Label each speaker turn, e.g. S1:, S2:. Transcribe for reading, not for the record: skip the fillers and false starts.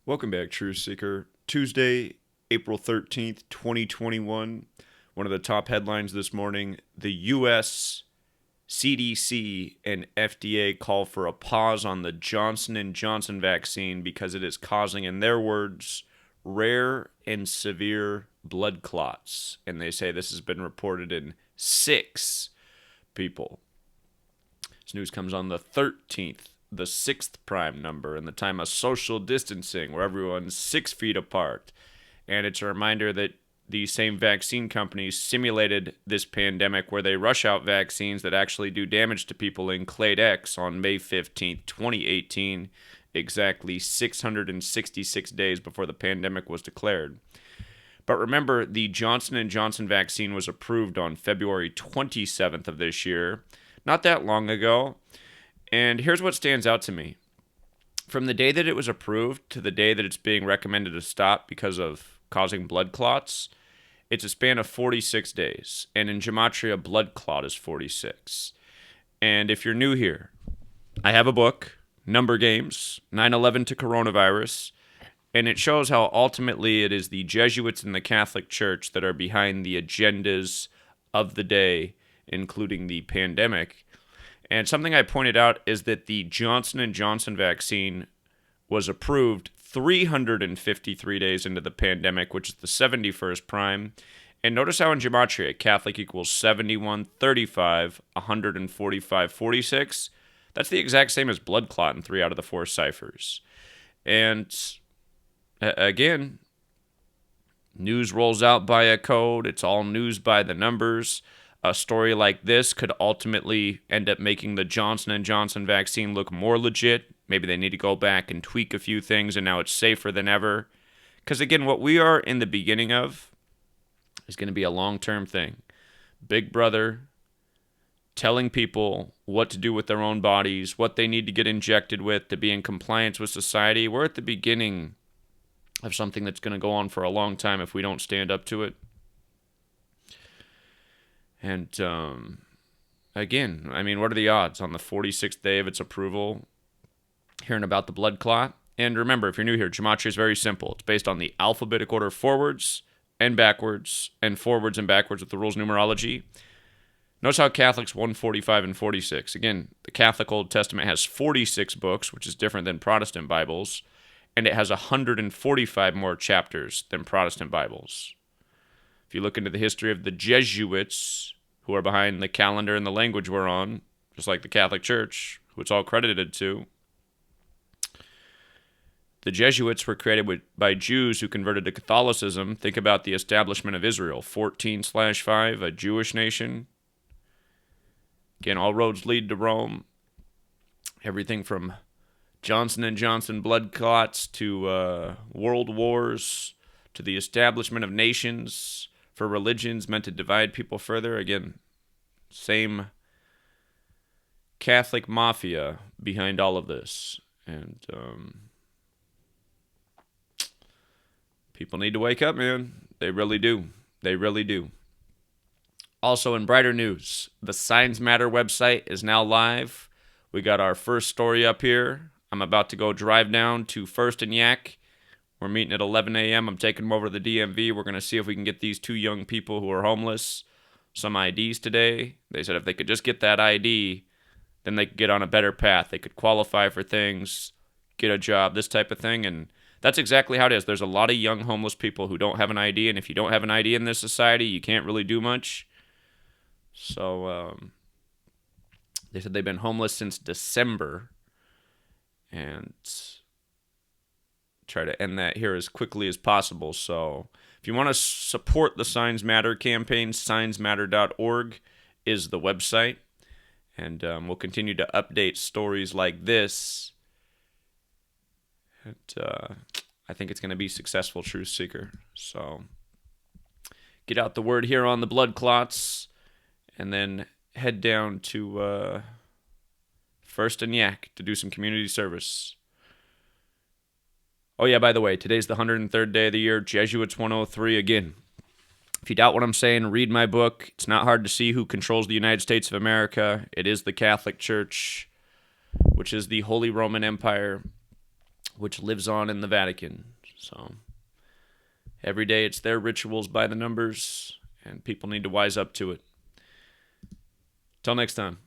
S1: Welcome back, Truth Seeker. Tuesday, April 13th, 2021. One of the top headlines this morning, the U.S. CDC and FDA call for a pause on the Johnson & Johnson vaccine because it is causing, in their words, rare and severe blood clots. And they say this has been reported in 6 people. This news comes on the 13th. The 6th prime number and the time of social distancing where everyone's 6 feet apart. And it's a reminder that these same vaccine companies simulated this pandemic where they rush out vaccines that actually do damage to people in Clade X on May 15th, 2018, exactly 666 days before the pandemic was declared. But remember, the Johnson & Johnson vaccine was approved on February 27th of this year, not that long ago. And here's what stands out to me. From the day that it was approved to the day that it's being recommended to stop because of causing blood clots, it's a span of 46 days. And in Gematria, blood clot is 46. And if you're new here, I have a book, Number Games, 9/11 to Coronavirus, and it shows how ultimately it is the Jesuits and the Catholic Church that are behind the agendas of the day, including the pandemic. And something I pointed out is that the Johnson & Johnson vaccine was approved 353 days into the pandemic, which is the 71st prime. And notice how in Gematria, Catholic equals 71, 35, 145, 46. That's the exact same as blood clot in 3 out of the 4 ciphers. And again, news rolls out by a code. It's all news by the numbers. A story like this could ultimately end up making the Johnson & Johnson vaccine look more legit. Maybe they need to go back and tweak a few things, and now it's safer than ever. Because again, what we are in the beginning of is going to be a long-term thing. Big Brother telling people what to do with their own bodies, what they need to get injected with to be in compliance with society. We're at the beginning of something that's going to go on for a long time if we don't stand up to it. And again, I mean, what are the odds on the 46th day of its approval hearing about the blood clot? And remember, if you're new here, Gematria is very simple. It's based on the alphabetic order forwards and backwards with the rules numerology. Notice how Catholics 1, 45, and 46. Again, the Catholic Old Testament has 46 books, which is different than Protestant Bibles, and it has 145 more chapters than Protestant Bibles. If you look into the history of the Jesuits, who are behind the calendar and the language we're on, just like the Catholic Church, who it's all credited to, the Jesuits were created by Jews who converted to Catholicism. Think about the establishment of Israel, 14/5, a Jewish nation. Again, all roads lead to Rome. Everything from Johnson & Johnson blood clots to world wars to the establishment of nations for religions meant to divide people further. Again, same Catholic mafia behind all of this. And people need to wake up, man. They really do. They really do. Also, in brighter news, the Signs Matter website is now live. We got our first story up here. I'm about to go drive down to First and Yak. We're meeting at 11 a.m. I'm taking them over to the DMV. We're going to see if we can get these 2 young people who are homeless some IDs today. They said if they could just get that ID, then they could get on a better path. They could qualify for things, get a job, this type of thing. And that's exactly how it is. There's a lot of young homeless people who don't have an ID. And if you don't have an ID in this society, you can't really do much. So they said they've been homeless since December. And try to end that here as quickly as possible. So if you want to support the Signs Matter campaign, signsmatter.org is the website. And we'll continue to update stories like this. And I think it's going to be successful, Truth Seeker. So get out the word here on the blood clots and then head down to First and Yak to do some community service. Oh, yeah, by the way, today's the 103rd day of the year, Jesuits 103. Again, if you doubt what I'm saying, read my book. It's not hard to see who controls the United States of America. It is the Catholic Church, which is the Holy Roman Empire. which lives on in the Vatican. So every day it's their rituals by the numbers, and people need to wise up to it. Till next time.